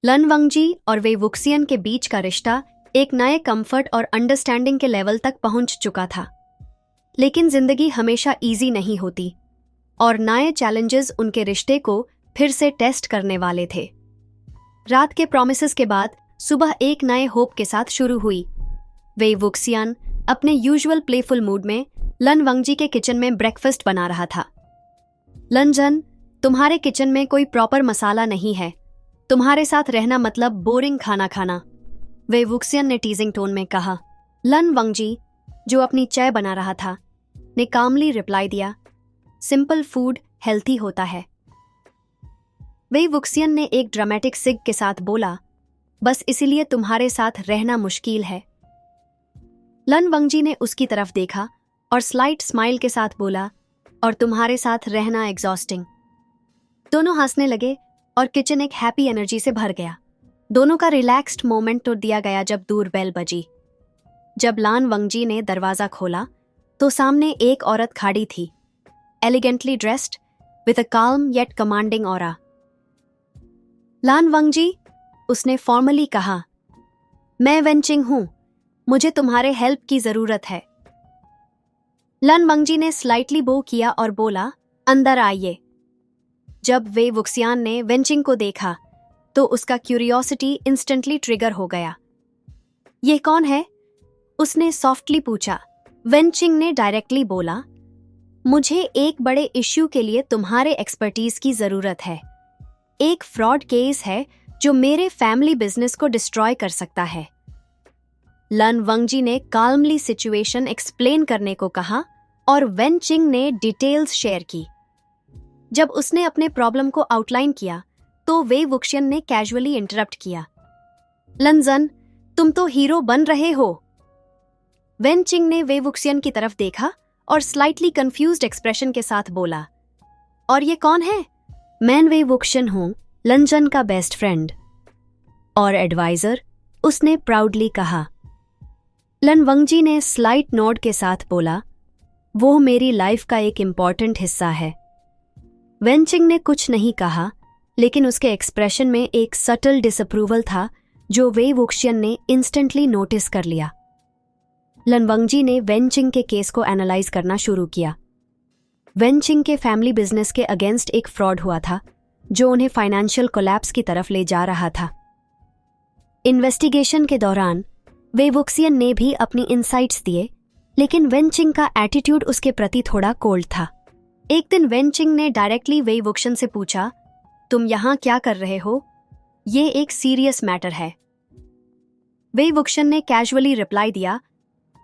लन वंगजी और वे वुक्सियन के बीच का रिश्ता एक नए कंफर्ट और अंडरस्टैंडिंग के लेवल तक पहुंच चुका था। लेकिन जिंदगी हमेशा इजी नहीं होती और नए चैलेंजेस उनके रिश्ते को फिर से टेस्ट करने वाले थे। रात के प्रॉमिसेस के बाद सुबह एक नए होप के साथ शुरू हुई। वे वुक्सियन अपने यूजुअल प्लेफुल मूड में लन वंगजी के किचन में ब्रेकफास्ट बना रहा था। लनजन, तुम्हारे किचन में कोई प्रॉपर मसाला नहीं है। तुम्हारे साथ रहना मतलब बोरिंग खाना खाना, वे वुक्सियन ने टीजिंग टोन में कहा। लन वंगजी, जो अपनी चाय बना रहा था, ने कामली रिप्लाई दिया, सिंपल फूड हेल्थी होता है। वे वुक्सियन ने एक ड्रामेटिक सिग के साथ बोला, बस इसीलिए तुम्हारे साथ रहना मुश्किल है। लन वंगजी ने उसकी तरफ देखा और स्लाइट स्माइल के साथ बोला, और तुम्हारे साथ रहना एग्जॉस्टिंग। दोनों हंसने लगे और किचन एक हैप्पी एनर्जी से भर गया। दोनों का रिलैक्स्ड मोमेंट तो दिया गया जब दूर बेल बजी। जब लन वंगजी ने दरवाजा खोला तो सामने एक औरत खड़ी थी, elegantly dressed with a calm yet commanding aura. लन वंगजी, उसने फॉर्मली कहा, मैं वेंचिंग हूं, मुझे तुम्हारे हेल्प की जरूरत है। लन वंगजी ने स्लाइटली बो किया और बोला, अंदर आइए। जब वे वुक्सियान ने वेंचिंग को देखा तो उसका क्यूरियोसिटी इंस्टेंटली ट्रिगर हो गया। यह कौन है? उसने सॉफ्टली पूछा। वेंचिंग ने डायरेक्टली बोला, मुझे एक बड़े इश्यू के लिए तुम्हारे एक्सपर्टीज की जरूरत है। एक फ्रॉड केस है जो मेरे फैमिली बिजनेस को डिस्ट्रॉय कर सकता है। लन वंगजी ने काल्मली सिचुएशन एक्सप्लेन करने को कहा और वेंचिंग ने डिटेल्स शेयर की। जब उसने अपने प्रॉब्लम को आउटलाइन किया तो वे वुक्सियन ने कैजुअली इंटरप्ट किया, लनजन, तुम तो हीरो बन रहे हो। वेंचिंग ने वे वुक्सियन की तरफ देखा और स्लाइटली कंफ्यूज्ड एक्सप्रेशन के साथ बोला, और ये कौन है? मैं वे वुक्सियन हूं, लनजन का बेस्ट फ्रेंड और एडवाइजर, उसने प्राउडली कहा। लन वंगजी ने स्लाइट नोड के साथ बोला, वो मेरी लाइफ का एक इम्पॉर्टेंट हिस्सा है। वेंचिंग ने कुछ नहीं कहा, लेकिन उसके एक्सप्रेशन में एक सटल डिसअप्रूवल था जो वे वुक्सियन ने इंस्टेंटली नोटिस कर लिया। लन वंगजी ने वेंचिंग के केस को एनालाइज करना शुरू किया। वेंचिंग के फैमिली बिजनेस के अगेंस्ट एक फ्रॉड हुआ था जो उन्हें फाइनेंशियल कोलैप्स की तरफ ले जा रहा था। इन्वेस्टिगेशन के दौरान वे वुक्सियन ने भी अपनी इनसाइट्स दिए, लेकिन वेंचिंग का एटीट्यूड उसके प्रति थोड़ा कोल्ड था। एक दिन वेंचिंग ने डायरेक्टली वे वुक्सियन से पूछा, तुम यहां क्या कर रहे हो? ये एक सीरियस मैटर है। वे वुक्सियन ने कैजुअली रिप्लाई दिया,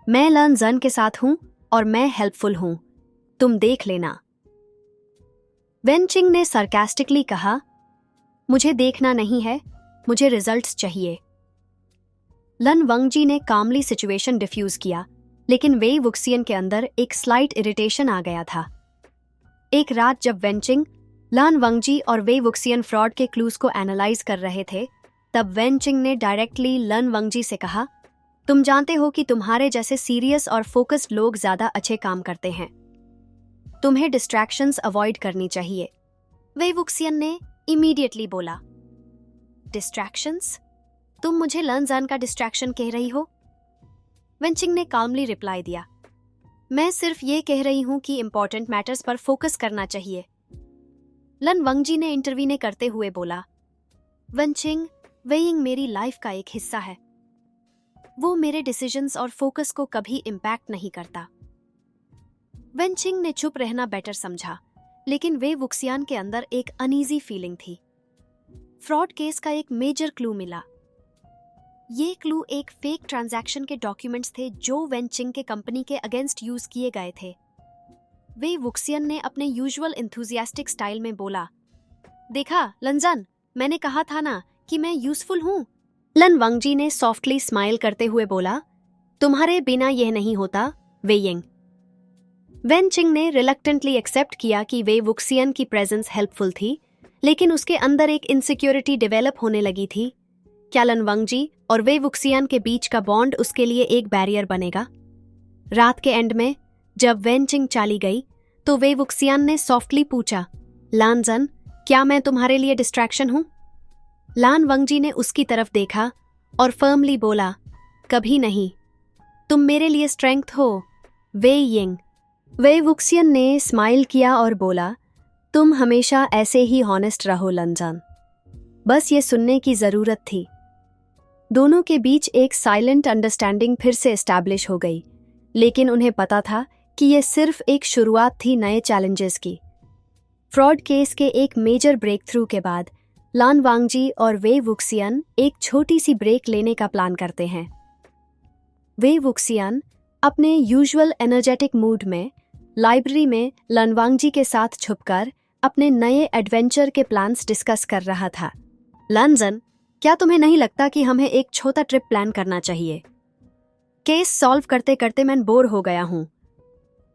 मैं लन जन के साथ हूं और मैं हेल्पफुल हूं, तुम देख लेना। वेंचिंग ने सरकास्टिकली कहा, मुझे देखना नहीं है, मुझे रिजल्ट्स चाहिए। लन वंगजी ने कामली सिचुएशन डिफ्यूज किया, लेकिन वे वुक्सियन के अंदर एक स्लाइट इरिटेशन आ गया था। एक रात जब वेंचिंग, लन वंगजी और वे वुक्सियन फ्रॉड के क्लूज को एनालाइज कर रहे थे, तब वेंचिंग ने डायरेक्टली लन वंगजी से कहा, तुम जानते हो कि तुम्हारे जैसे सीरियस और फोकस्ड लोग ज्यादा अच्छे काम करते हैं। तुम्हें डिस्ट्रैक्शंस अवॉइड करनी चाहिए। वे वुक्सियन ने इमीडिएटली बोला, डिस्ट्रैक्शंस? तुम मुझे लन जन का डिस्ट्रैक्शन कह रही हो? वेंचिंग ने काल्मली रिप्लाई दिया, मैं सिर्फ ये कह रही हूं कि इंपॉर्टेंट मैटर्स पर फोकस करना चाहिए। लन वंगजी ने इंटरवीने करते हुए बोला, वेंचिंग, वेइंग मेरी लाइफ का एक हिस्सा है। वो मेरे डिसीजंस और फोकस को कभी इम्पैक्ट नहीं करता। वेंचिंग ने चुप रहना बेटर समझा, लेकिन वे वुक्सियान के अंदर एक अनईजी फीलिंग थी। फ्रॉड केस का एक मेजर क्लू मिला। ये क्लू एक फेक ट्रांजैक्शन के डॉक्यूमेंट्स थे जो वेंचिंग के कंपनी के अगेंस्ट यूज किए गए थे। वे वुक्सियन ने अपने यूजुअल एंथुसियास्टिक स्टाइल में बोला, देखा लनजन, मैंने कहा था ना कि मैं यूजफुल हूं। लन वंगजी ने सॉफ्टली स्माइल करते हुए बोला, तुम्हारे बिना यह नहीं होता, वेइंग। वेंचिंग ने रिलक्टेंटली एक्सेप्ट किया कि वे वुक्सियन की प्रेजेंस हेल्पफुल थी, लेकिन उसके अंदर एक इनसिक्योरिटी डेवलप होने लगी थी। क्या लन वंगजी और वे वुक्सियन के बीच का बॉन्ड उसके लिए एक बैरियर बनेगा? रात के एंड में जब वेंचिंग चली गई तो वे वुक्सियन ने सॉफ्टली पूछा, लानजन, क्या मैं तुम्हारे लिए डिस्ट्रैक्शन हूं? लान वंगजी ने उसकी तरफ देखा और फर्मली बोला, कभी नहीं, तुम मेरे लिए स्ट्रेंथ हो, वे यिंग। वे वुक्सियन ने स्माइल किया और बोला, तुम हमेशा ऐसे ही हॉनेस्ट रहो लंजन। बस ये सुनने की जरूरत थी। दोनों के बीच एक साइलेंट अंडरस्टैंडिंग फिर से एस्टैब्लिश हो गई, लेकिन उन्हें पता था कि यह सिर्फ एक शुरुआत थी नए चैलेंजेस की। फ्रॉड केस के एक मेजर ब्रेक थ्रू के बाद लान वांगजी और वे वुक्सियन एक छोटी सी ब्रेक लेने का प्लान करते हैं। वे वुक्सियन अपने यूजुअल एनर्जेटिक मूड में लाइब्रेरी में लनवांगजी के साथ छुपकर अपने नए एडवेंचर के प्लान्स डिस्कस कर रहा था। लंजन, क्या तुम्हें नहीं लगता कि हमें एक छोटा ट्रिप प्लान करना चाहिए? केस सॉल्व करते करते मैं बोर हो गया हूं,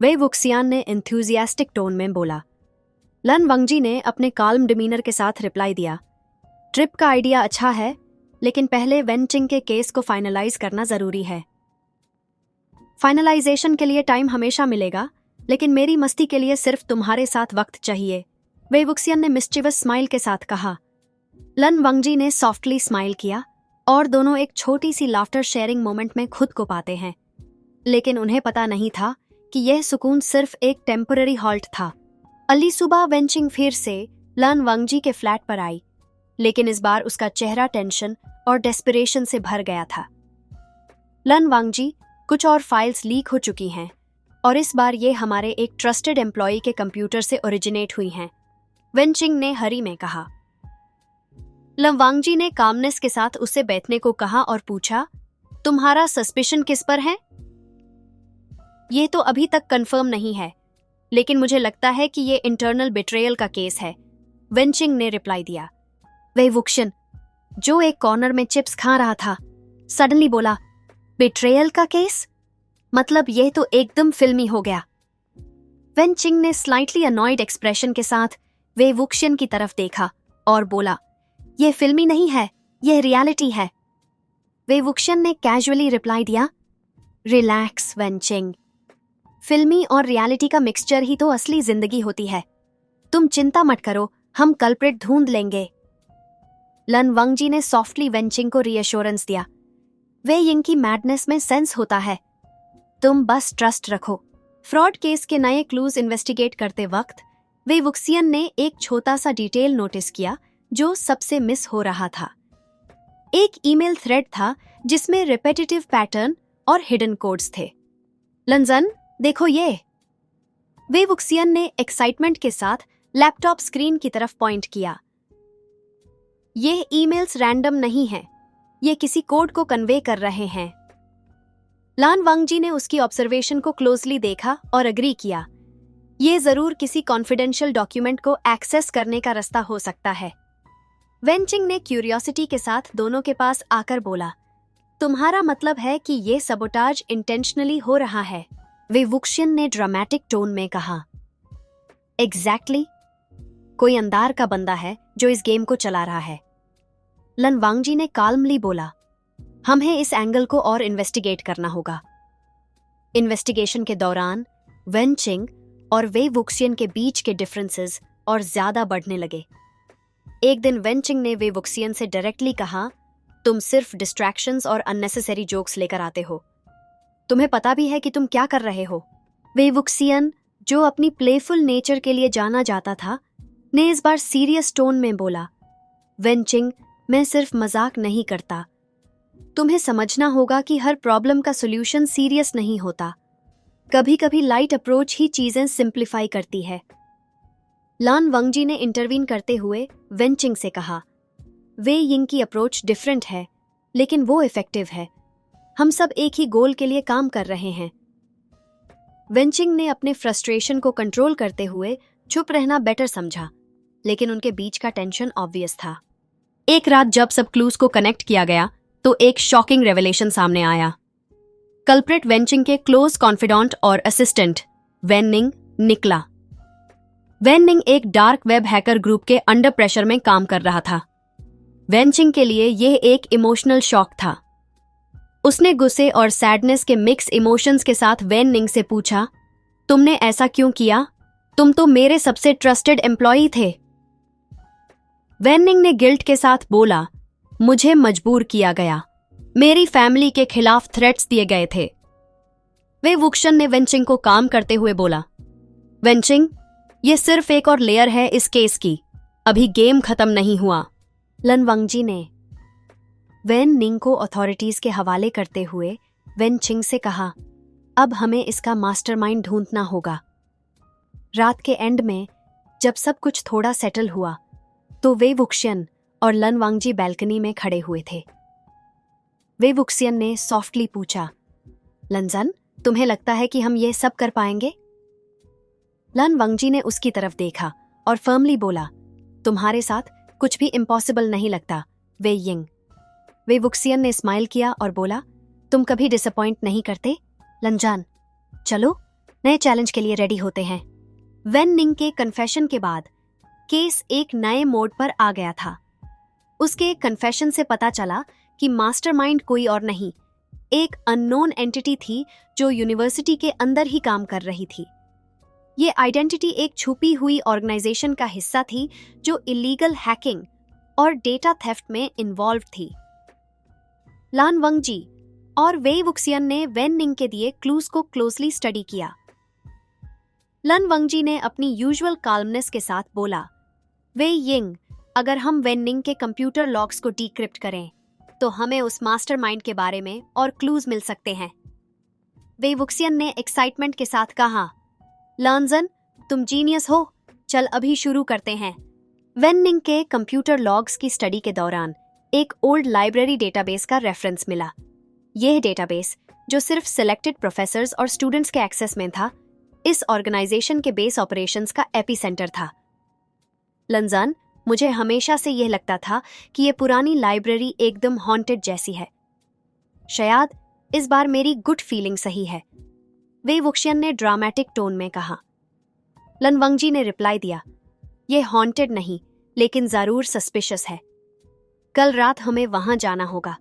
वे वुक्सियान ने एंथुजियास्टिक टोन में बोला। लन वंगजी ने अपने काल्म डिमीनर के साथ रिप्लाई दिया, ट्रिप का आइडिया अच्छा है, लेकिन पहले वेंचिंग के केस को फाइनलाइज करना जरूरी है। फाइनलाइजेशन के लिए टाइम हमेशा मिलेगा, लेकिन मेरी मस्ती के लिए सिर्फ तुम्हारे साथ वक्त चाहिए, वे वुक्सियन ने मिस्चिवस स्माइल के साथ कहा। लन वंगजी ने सॉफ्टली स्माइल किया और दोनों एक छोटी सी लाफ्टर शेयरिंग मोमेंट में खुद को पाते हैं, लेकिन उन्हें पता नहीं था कि यह सुकून सिर्फ एक टेम्पररी हॉल्ट था। अगली सुबह वेंचिंग फिर से लन वंगजी के फ्लैट पर आई, लेकिन इस बार उसका चेहरा टेंशन और डेस्परेशन से भर गया था। लन वंगजी, कुछ और फाइल्स लीक हो चुकी हैं और इस बार ये हमारे एक ट्रस्टेड एम्प्लॉय के कंप्यूटर से ओरिजिनेट हुई हैं, वेंचिंग ने हरी में कहा। लन वांगजी ने कामनेस के साथ उसे बैठने को कहा और पूछा, तुम्हारा सस्पिशन किस पर है? ये तो अभी तक कंफर्म नहीं है, लेकिन मुझे लगता है कि ये इंटरनल बिट्रेयल का केस है, वेंचिंग ने रिप्लाई दिया। वे वुक्शन, जो एक कॉर्नर में चिप्स खा रहा था, सडनली बोला, बिट्रेयल का केस? मतलब यह तो एकदम फिल्मी हो गया। वेंचिंग ने स्लाइटली अनॉयड एक्सप्रेशन के साथ वे वुक्शन की तरफ देखा और बोला, यह फिल्मी नहीं है, यह रियलिटी है। वे वुक्शन ने कैजुअली रिप्लाई दिया, रिलैक्स वेंचिंग, फिल्मी और रियलिटी का मिक्सचर ही तो असली जिंदगी होती है। तुम चिंता मत करो, हम कल्प्रिट ढूंढ लेंगे। लन वंगजी ने सॉफ्टली वेंचिंग को रीअश्योरेंस दिया, वे यिंग की मैडनेस में सेंस होता है, तुम बस ट्रस्ट रखो। फ्रॉड केस के नए क्लूज इन्वेस्टिगेट करते वक्त वे वुक्सियन ने एक छोटा सा डिटेल नोटिस किया जो सबसे मिस हो रहा था। एक ईमेल थ्रेड था जिसमें रिपीटेटिव पैटर्न और हिडन कोड्स थे। लंजन, देखो ये, वे वुक्सियन ने एक्साइटमेंट के साथ लैपटॉप स्क्रीन की तरफ पॉइंट किया। ये ईमेल्स रैंडम नहीं हैं, ये किसी कोड को कन्वे कर रहे हैं। लान वांगजी ने उसकी ऑब्जर्वेशन को क्लोजली देखा और अग्री किया, ये जरूर किसी कॉन्फिडेंशियल डॉक्यूमेंट को एक्सेस करने का रास्ता हो सकता है। वेंचिंग ने क्यूरियोसिटी के साथ दोनों के पास आकर बोला, तुम्हारा मतलब है कि ये सबोटाज इंटेंशनली हो रहा है? वे वुक्शियन ने ड्रामेटिक टोन में कहा, एग्जैक्टली, कोई अंधार का बंदा है जो इस गेम को चला रहा है। लन वांगजी ने काल्मली बोला, हमें इस एंगल को और इन्वेस्टिगेट करना होगा। इन्वेस्टिगेशन के दौरान वेंचिंग और वे वुक्सियन के बीच के डिफरेंसेस और ज्यादा बढ़ने लगे। एक दिन वेंचिंग ने वे वुक्सियन से डायरेक्टली कहा, तुम सिर्फ डिस्ट्रैक्शंस और अननेसेसरी जोक्स लेकर आते हो, तुम्हें पता भी है कि तुम क्या कर रहे हो। वे वुक्सियन, जो अपनी प्लेफुल नेचर के लिए जाना जाता था, ने इस बार सीरियस टोन में बोला, वेंचिंग, मैं सिर्फ मजाक नहीं करता, तुम्हें समझना होगा कि हर प्रॉब्लम का सॉल्यूशन सीरियस नहीं होता, कभी कभी लाइट अप्रोच ही चीजें सिंप्लीफाई करती है। लान वंगजी ने इंटरवीन करते हुए वेंचिंग से कहा, वे यिंग की अप्रोच डिफरेंट है, लेकिन वो इफेक्टिव है, हम सब एक ही गोल के लिए काम कर रहे हैं। वेंचिंग ने अपने फ्रस्ट्रेशन को कंट्रोल करते हुए चुप रहना बेटर समझा, लेकिन उनके बीच का टेंशन ऑब्वियस था। एक रात जब सब क्लूज को कनेक्ट किया गया तो एक शॉकिंग रेवलेशन सामने आया। कल्प्रिट वेंचिंग के क्लोज कॉन्फिडेंट और असिस्टेंट वेन निकला। वेन एक डार्क वेब हैकर ग्रुप के अंडर प्रेशर में काम कर रहा था। वेंचिंग के लिए यह एक इमोशनल शॉक था। उसने गुस्से और सैडनेस के मिक्स इमोशंस के साथ वेन से पूछा, तुमने ऐसा क्यों किया? तुम तो मेरे सबसे ट्रस्टेड एम्प्लॉई थे। वेनिंग ने गिल्ट के साथ बोला, मुझे मजबूर किया गया, मेरी फैमिली के खिलाफ थ्रेट्स दिए गए थे। वे वुक्शन ने वेंचिंग को काम करते हुए बोला, वेंचिंग, ये सिर्फ एक और लेयर है इस केस की, अभी गेम खत्म नहीं हुआ। लन वंगजी ने वेन निंग को अथॉरिटीज के हवाले करते हुए वेनचिंग से कहा, अब हमें इसका मास्टरमाइंड ढूंढना होगा। रात के एंड में जब सब कुछ थोड़ा सेटल हुआ तो वे वुक्शियन और लन वांगजी बैल्कनी में खड़े हुए थे। वे वुक्सियन ने सॉफ्टली पूछा, लनजन, तुम्हें लगता है कि हम ये सब कर पाएंगे? लन वांगजी ने उसकी तरफ देखा और फर्मली बोला, तुम्हारे साथ कुछ भी इम्पॉसिबल नहीं लगता, वे यिंग। वे वुक्सियन ने स्माइल किया और बोला, तुम कभी डिसअपॉइंट नहीं करते लनजान। चलो नए चैलेंज के लिए रेडी होते हैं। वेन निंग के कन्फेशन के बाद केस एक नए मोड पर आ गया था। उसके कन्फेशन से पता चला कि मास्टरमाइंड कोई और नहीं, एक अननोन एंटिटी थी जो यूनिवर्सिटी के अंदर ही काम कर रही थी। ये आइडेंटिटी एक छुपी हुई ऑर्गेनाइजेशन का हिस्सा थी जो इलीगल हैकिंग और डेटा थेफ्ट में इन्वॉल्व थी। लान वंगजी और वे वुक्सियन ने वेन निंग के दिए क्लूज को क्लोजली स्टडी किया। लन वंगजी ने अपनी यूजुअल काल्मनेस के साथ बोला, वे यिंग, अगर हम वेन निंग के कंप्यूटर लॉग्स को डिक्रिप्ट करें तो हमें उस मास्टरमाइंड के बारे में और क्लूज मिल सकते हैं। वे वुक्सियन ने एक्साइटमेंट के साथ कहा, लर्नजन, तुम जीनियस हो, चल अभी शुरू करते हैं। वेन निंग के कंप्यूटर लॉग्स की स्टडी के दौरान एक ओल्ड लाइब्रेरी डेटाबेस का रेफरेंस मिला। यह डेटाबेस, जो सिर्फ सिलेक्टेड प्रोफेसर्स और स्टूडेंट्स के एक्सेस में था, इस ऑर्गेनाइजेशन के बेस ऑपरेशंस का एपिसेंटर था। लंजान, मुझे हमेशा से यह लगता था कि यह पुरानी लाइब्रेरी एकदम हॉन्टेड जैसी है। शायद इस बार मेरी गुड फीलिंग सही है, वे वुक्शियन ने ड्रामेटिक टोन में कहा। लन वंगजी ने रिप्लाई दिया, यह हॉन्टेड नहीं, लेकिन जरूर सस्पिशियस है। कल रात हमें वहां जाना होगा।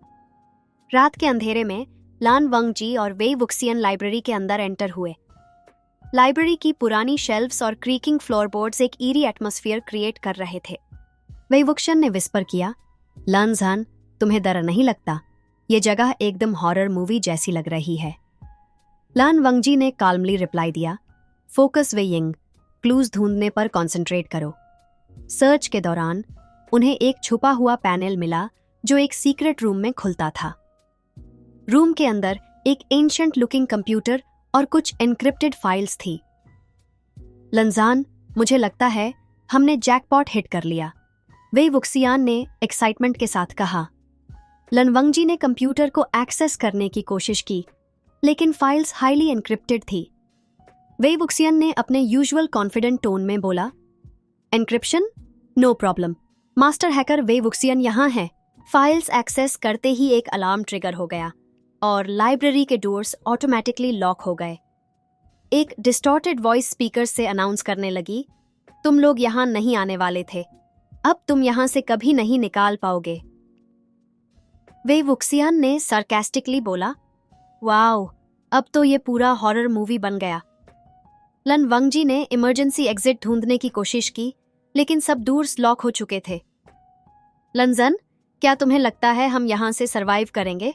रात के अंधेरे में लान वंगजी और वे वुक्सियन लाइब्रेरी के अंदर एंटर हुए। लाइब्रेरी की पुरानी शेल्फ्स और क्रीकिंग फ्लोरबोर्ड्स एक ईरी एटमॉस्फेयर क्रिएट कर रहे थे। वे वुक्शियन ने विस्पर किया, लनजान, तुम्हें डर नहीं लगता? ये जगह एकदम हॉरर मूवी जैसी लग रही है। लान वंगजी ने काल्मली रिप्लाई दिया, फोकस वे यिंग, क्लूज ढूंढने पर कॉन्सेंट्रेट करो। सर्च के दौरान उन्हें एक छुपा हुआ पैनल मिला जो एक सीक्रेट रूम में खुलता था। रूम के अंदर एक एंशिएंट लुकिंग कंप्यूटर और कुछ एन्क्रिप्टेड फाइल्स थी। लंजान, मुझे लगता है हमने जैकपॉट हिट कर लिया, वे वुक्सियान ने एक्साइटमेंट के साथ कहा। लनवंगजी ने कंप्यूटर को एक्सेस करने की कोशिश की, लेकिन फाइल्स हाईली एन्क्रिप्टेड थी। वे वुक्सियन ने अपने यूजुअल कॉन्फिडेंट टोन में बोला, encryption? No problem, master hacker Wei Wuxian यहाँ है। फाइल्स एक्सेस करते ही एक अलार्म ट्रिगर हो गया और लाइब्रेरी के डोर्स ऑटोमेटिकली लॉक हो गए। एक डिस्टॉर्टेड वॉइस स्पीकर से अनाउंस करने लगी, तुम लोग यहाँ नहीं आने वाले थे, अब तुम यहाँ से कभी नहीं निकाल पाओगे। वे वुक्सियन ने सार्कास्टिकली बोला, वाओ, अब तो ये पूरा हॉरर मूवी बन गया। लन वंगजी ने इमरजेंसी एग्जिट ढूंढने की कोशिश की, लेकिन सब डोर्स लॉक हो चुके थे। लंजन, क्या तुम्हें लगता है हम यहां से सरवाइव करेंगे?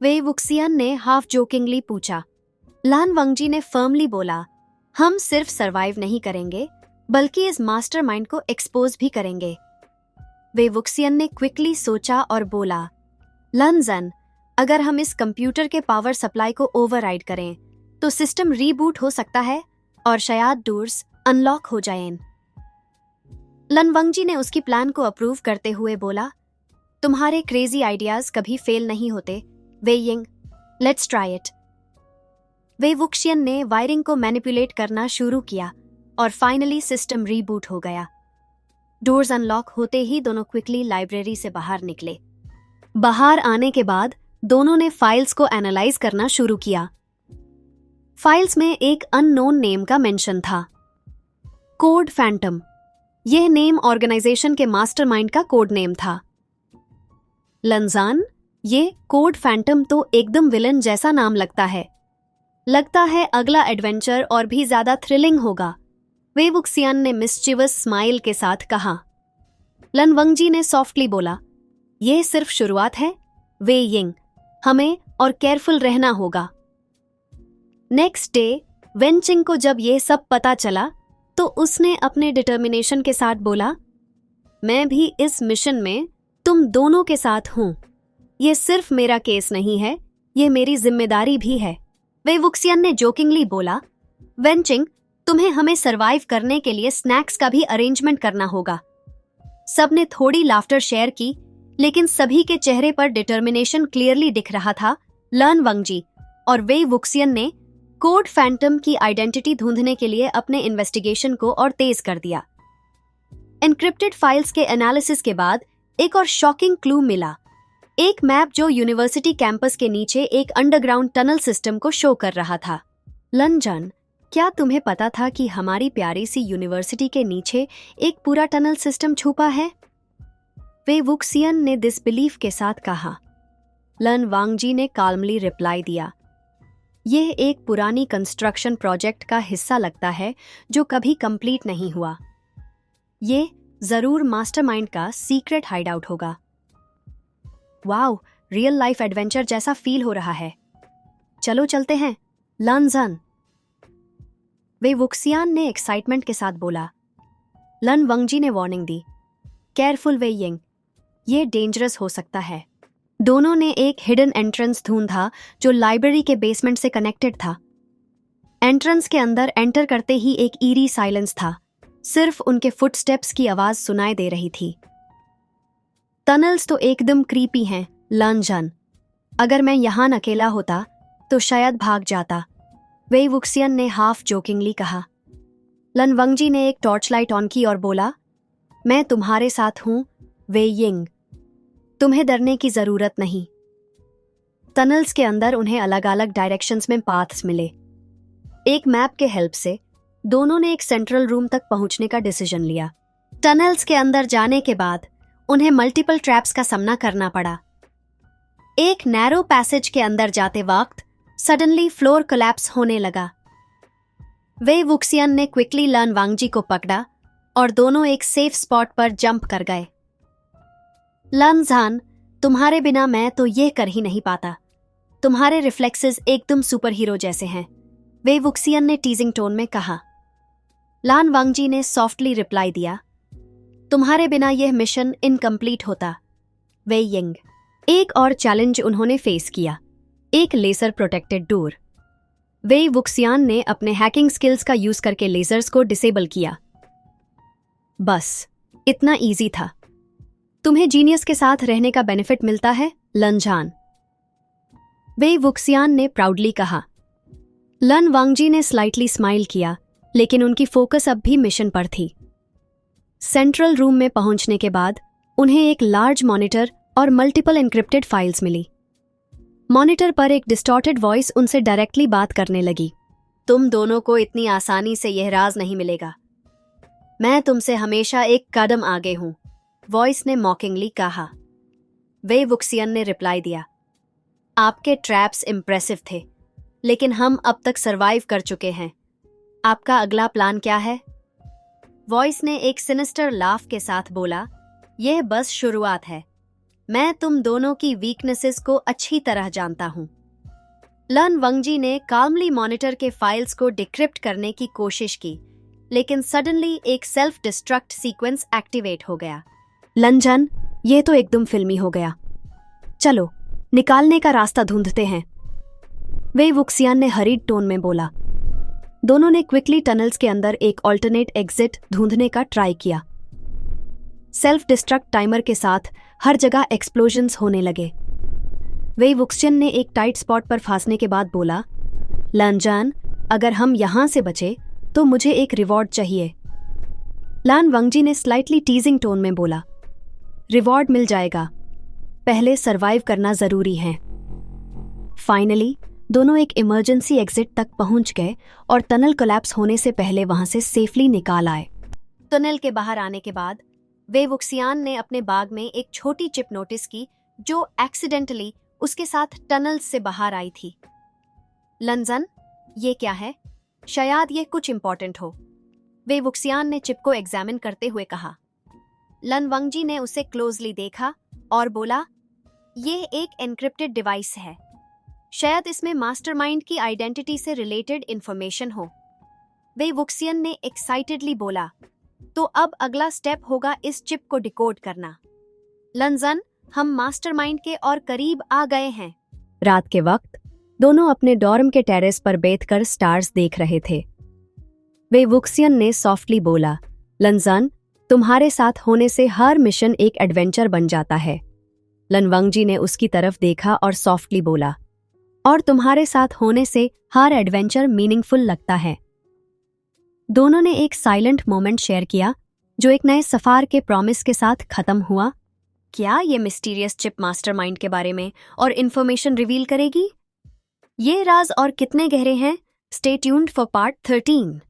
वे वुक्सियन ने हाफ जोकिंगली पूछा। लान वंगजी ने फर्मली बोला, हम सिर्फ सरवाइव नहीं करेंगे, बल्कि इस मास्टरमाइंड को एक्सपोज भी करेंगे। वे वुक्सियन ने क्विकली सोचा और बोला, लंजन, अगर हम इस कंप्यूटर के पावर सप्लाई को ओवरराइड करें तो सिस्टम रीबूट हो सकता है और शायद डोर्स अनलॉक हो जाएं। लन वंगजी ने उसकी प्लान को अप्रूव करते हुए बोला, तुम्हारे क्रेजी आइडियाज कभी फेल नहीं होते, वे यिंग, लेट्स ट्राई इट। वे वुक्शियन ने वायरिंग को मैनिपुलेट करना शुरू किया और फाइनली सिस्टम रीबूट हो गया। डोर्स अनलॉक होते ही दोनों क्विकली लाइब्रेरी से बाहर निकले। बाहर आने के बाद दोनों ने फाइल्स को एनालाइज करना शुरू किया। फाइल्स में एक अननोन नेम का मेंशन था, कोड फैंटम। यह नेम ऑर्गेनाइजेशन के मास्टरमाइंड का कोड नेम था। लंजान, ये कोड फैंटम तो एकदम विलन जैसा नाम लगता है अगला एडवेंचर और भी ज्यादा थ्रिलिंग होगा, वे वुक्सियन ने मिस्चिवस स्माइल के साथ कहा। लन वंगजी ने सॉफ्टली बोला, यह सिर्फ शुरुआत है वे यिंग, हमें और केयरफुल रहना होगा। नेक्स्ट डे वेंचिंग को जब यह सब पता चला तो उसने अपने डिटर्मिनेशन के साथ बोला, मैं भी इस मिशन में तुम दोनों के साथ हूं। यह सिर्फ मेरा केस नहीं है, यह मेरी जिम्मेदारी भी है। वे वुक्सियन ने जोकिंगली बोला, वेंचिंग, तुम्हें हमें सरवाइव करने के लिए स्नैक्स का भी अरेंजमेंट करना होगा। सबने थोड़ी लाफ्टर शेयर की, लेकिन सभी के चेहरे पर डिटर्मिनेशन क्लियरली दिख रहा था। लन वंगजी और वे वुक्सियन ने कोड फैंटम की आइडेंटिटी ढूंढने के लिए अपने इन्वेस्टिगेशन को और तेज कर दिया। एन्क्रिप्टेड फाइल्स के एनालिसिस के बाद एक और शॉकिंग क्लू मिला, एक मैप जो यूनिवर्सिटी कैंपस के नीचे एक अंडरग्राउंड टनल सिस्टम को शो कर रहा था। लंजन, क्या तुम्हें पता था कि हमारी प्यारी सी यूनिवर्सिटी के नीचे एक पूरा टनल सिस्टम छुपा है? वे वुक्सियन ने डिसबिलीफ के साथ कहा। लन वांगजी ने काल्मली रिप्लाई दिया, यह एक पुरानी कंस्ट्रक्शन प्रोजेक्ट का हिस्सा लगता है जो कभी कंप्लीट नहीं हुआ। ये जरूर मास्टरमाइंड का सीक्रेट हाइडआउट होगा। वाओ, रियल लाइफ एडवेंचर जैसा फील हो रहा है। चलो चलते हैं, लनजन। वे वुक्सियान ने एक्साइटमेंट के साथ बोला। लन वंगजी ने वार्निंग दी, केयरफुल वे यिंग, ये डेंजरस हो सकता है। दोनों ने एक हिडन एंट्रेंस ढूंढा जो लाइब्रेरी के बेसमेंट से कनेक्टेड था। एंट्रेंस के अंदर एंटर करते ही एक ईरी साइलेंस था, सिर्फ उनके फुटस्टेप्स की आवाज सुनाई दे रही थी। टनल्स तो एकदम क्रीपी हैं, लनजन। अगर मैं यहां अकेला होता तो शायद भाग जाता, वे वुक्सियन ने हाफ जोकिंगली कहा। लन वंगजी ने एक टॉर्च लाइट ऑन की और बोला, मैं तुम्हारे साथ हूं वे यिंग, तुम्हें डरने की जरूरत नहीं। टनल्स के अंदर उन्हें अलग अलग डायरेक्शंस में पाथ्स मिले। एक मैप के हेल्प से दोनों ने एक सेंट्रल रूम तक पहुंचने का डिसीजन लिया। टनल्स के अंदर जाने के बाद उन्हें मल्टीपल ट्रैप्स का सामना करना पड़ा। एक नैरो पैसेज के अंदर जाते वक्त सडनली फ्लोर कोलैप्स होने लगा। वे वुक्सियन ने क्विकली लन वांगजी को पकड़ा और दोनों एक सेफ स्पॉट पर जंप कर गए। लनजान, तुम्हारे बिना मैं तो ये कर ही नहीं पाता। तुम्हारे रिफ्लेक्सेस एकदम सुपर हीरो जैसे हैं, वे वुक्सियन ने टीजिंग टोन में कहा। लन वांगजी ने सॉफ्टली रिप्लाई दिया, तुम्हारे बिना यह मिशन इनकम्प्लीट होता वे यिंग। एक और चैलेंज उन्होंने फेस किया, एक लेजर प्रोटेक्टेड डोर। वे वुक्सियान ने अपने हैकिंग स्किल्स का यूज करके लेजर्स को डिसेबल किया। बस इतना इजी था। तुम्हें जीनियस के साथ रहने का बेनिफिट मिलता है, लनजान, वे वुक्सियान ने प्राउडली कहा। लन वांगजी ने स्लाइटली स्माइल किया, लेकिन उनकी फोकस अब भी मिशन पर थी। सेंट्रल रूम में पहुंचने के बाद उन्हें एक लार्ज मॉनिटर और मल्टीपल एन्क्रिप्टेड फाइल्स मिली। मॉनिटर पर एक डिस्टॉर्टेड वॉइस उनसे डायरेक्टली बात करने लगी, तुम दोनों को इतनी आसानी से यह राज नहीं मिलेगा। मैं तुमसे हमेशा एक कदम आगे हूं, वॉइस ने मॉकिंगली कहा। वे वुक्सियन ने रिप्लाई दिया, आपके ट्रैप्स इंप्रेसिव थे, लेकिन हम अब तक सरवाइव कर चुके हैं। आपका अगला प्लान क्या है? वॉइस ने एक सिनिस्टर लाफ के साथ बोला, यह बस शुरुआत है। मैं तुम दोनों की वीकनेसेस को अच्छी तरह जानता हूं। लन वंगजी ने काल्मली मॉनिटर के फाइल्स को डिक्रिप्ट करने की कोशिश की, लेकिन सडनली एक सेल्फ डिस्ट्रक्ट सीक्वेंस एक्टिवेट हो गया। लंजन, ये तो एकदम फिल्मी हो गया। चलो निकालने का रास्ता ढूंढते हैं, वे वुक्सियान ने हरीड टोन में बोला। दोनों ने क्विकली टनल्स के अंदर एक ऑल्टरनेट एग्जिट ढूंढने का ट्राई किया। सेल्फ डिस्ट्रक्ट टाइमर के साथ हर जगह एक्सप्लोजन्स होने लगे। वे वुक्सियन ने एक टाइट स्पॉट पर फांसने के बाद बोला, लनजान, अगर हम यहां से बचे तो मुझे एक रिवॉर्ड चाहिए। लन वांगजी ने स्लाइटली टीजिंग टोन में बोला, रिवॉर्ड मिल जाएगा, पहले सरवाइव करना जरूरी है। फाइनली दोनों एक इमरजेंसी एग्जिट तक पहुंच गए और टनल कोलैप्स होने से पहले वहां से सेफली निकाल आए। टनल के बाहर आने के बाद वे वुक्सियान ने अपने बाग में एक छोटी चिप नोटिस की जो एक्सीडेंटली उसके साथ टनल्स से बाहर आई थी। लंजन, ये क्या है? शायद ये कुछ इंपॉर्टेंट हो, वे वुक्सियान ने चिप को एग्जामिन करते हुए कहा। लन वंगजी ने उसे क्लोजली देखा और बोला, ये एक एन्क्रिप्टेड डिवाइस है। शायद इसमें मास्टरमाइंड की आइडेंटिटी से रिलेटेड इंफॉर्मेशन हो। वे वुक्सियन ने एक्साइटेडली बोला, तो अब अगला स्टेप होगा इस चिप को डिकोड करना। लनजन, हम मास्टरमाइंड के और करीब आ गए हैं। रात के वक्त दोनों अपने डॉर्म के टेरेस पर बैठकर स्टार्स देख रहे थे। वे वुक्सियन ने सॉफ्टली बोला, लनजन, तुम्हारे साथ होने से हर मिशन एक एडवेंचर बन जाता है। लनवंगजी ने उसकी तरफ देखा और सॉफ्टली बोला, और तुम्हारे साथ होने से हर एडवेंचर मीनिंगफुल लगता है। दोनों ने एक साइलेंट मोमेंट शेयर किया जो एक नए सफर के प्रॉमिस के साथ खत्म हुआ। क्या ये मिस्टीरियस चिप मास्टरमाइंड के बारे में और इन्फॉर्मेशन रिवील करेगी? ये राज और कितने गहरे हैं? Stay tuned for part 13।